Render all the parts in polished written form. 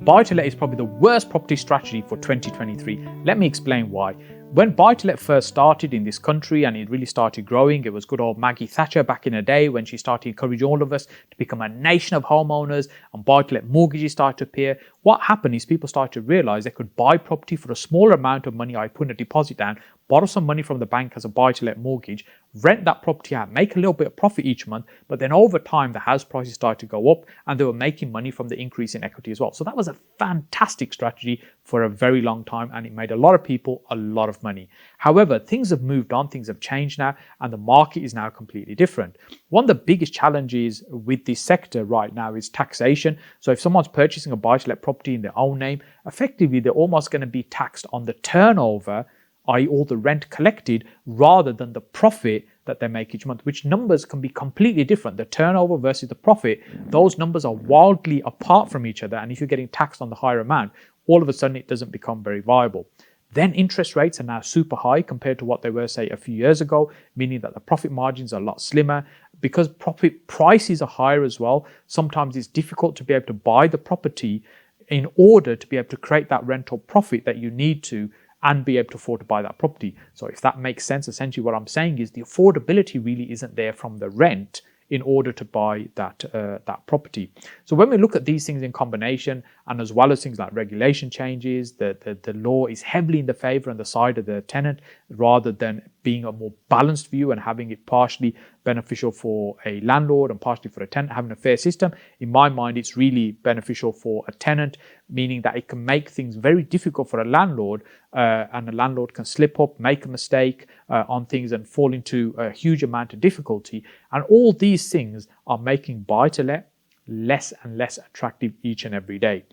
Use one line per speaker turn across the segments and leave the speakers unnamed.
Buy-to-let is probably the worst property strategy for 2023. Let me explain why. When buy-to-let first started in this country and it really started growing, it was good old Maggie Thatcher back in the day when she started encouraging all of us to become a nation of homeowners and buy-to-let mortgages started to appear. What happened is people started to realize they could buy property for a smaller amount of money. I put a deposit down, borrow some money from the bank as a buy-to-let mortgage, rent that property out, make a little bit of profit each month, but then over time the house prices started to go up and they were making money from the increase in equity as well. So that was a fantastic strategy for a very long time and it made a lot of people a lot of money. However, things have moved on, things have changed now, and the market is now completely different. One of the biggest challenges with this sector right now is taxation. So if someone's purchasing a buy-to-let property in their own name, effectively they're almost going to be taxed on the turnover, i.e. all the rent collected, rather than the profit that they make each month, which numbers can be completely different. The turnover versus the profit, those numbers are wildly apart from each other. And if you're getting taxed on the higher amount, all of a sudden it doesn't become very viable. Then interest rates are now super high compared to what they were, say, a few years ago, meaning that the profit margins are a lot slimmer. Because profit prices are higher as well, sometimes it's difficult to be able to buy the property in order to be able to create that rental profit that you need to and be able to afford to buy that property. So if that makes sense, essentially what I'm saying is the affordability really isn't there from the rent in order to buy that property. So when we look at these things in combination, and as well as things like regulation changes, the law is heavily in the favor and the side of the tenant, rather than being a more balanced view and having it partially beneficial for a landlord and partially for a tenant, having a fair system. In my mind, it's really beneficial for a tenant, meaning that it can make things very difficult for a landlord, and a landlord can slip up, make a mistake on things and fall into a huge amount of difficulty. And all these things are making buy-to-let less and less attractive each and every day.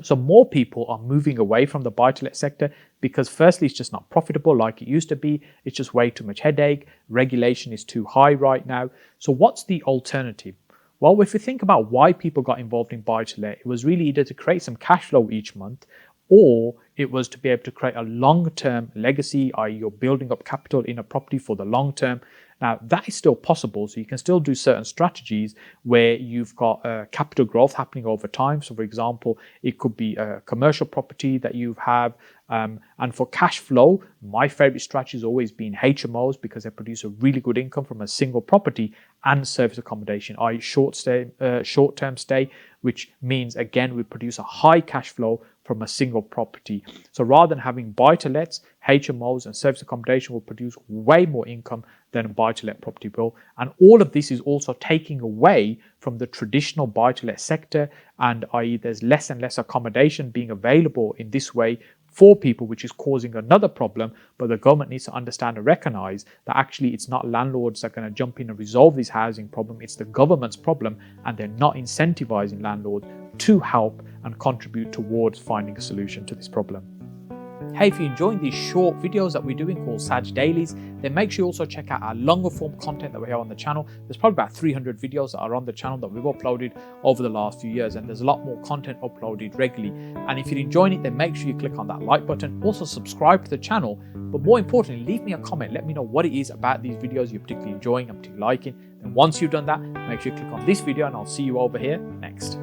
So more people are moving away from the buy-to-let sector because firstly, it's just not profitable like it used to be. It's just way too much headache. Regulation is too high right now. So what's the alternative? Well, if you think about why people got involved in buy-to-let, it was really either to create some cash flow each month, or it was to be able to create a long-term legacy, i.e. you're building up capital in a property for the long term. Now, that is still possible, so you can still do certain strategies where you've got capital growth happening over time. So, for example, it could be a commercial property that you have. And for cash flow, my favorite strategy has always been HMOs because they produce a really good income from a single property and service accommodation, i.e. short-term stay, which means, again, we produce a high cash flow from a single property. So rather than having buy-to-lets, HMOs and service accommodation will produce way more income than a buy-to-let property will. And all of this is also taking away from the traditional buy-to-let sector, and i.e. there's less and less accommodation being available in this way for people, which is causing another problem. But the government needs to understand and recognize that actually it's not landlords that are going to jump in and resolve this housing problem. It's the government's problem, and they're not incentivizing landlords to help and contribute towards finding a solution to this problem. Hey, if you're enjoying these short videos that we're doing called Saj Dailies, then make sure you also check out our longer form content that we have on the channel. There's probably about 300 videos that are on the channel that we've uploaded over the last few years, and there's a lot more content uploaded regularly. And if you're enjoying it, then make sure you click on that like button. Also subscribe to the channel, but more importantly, leave me a comment. Let me know what it is about these videos you're particularly enjoying and particularly liking. And once you've done that, make sure you click on this video, and I'll see you over here next.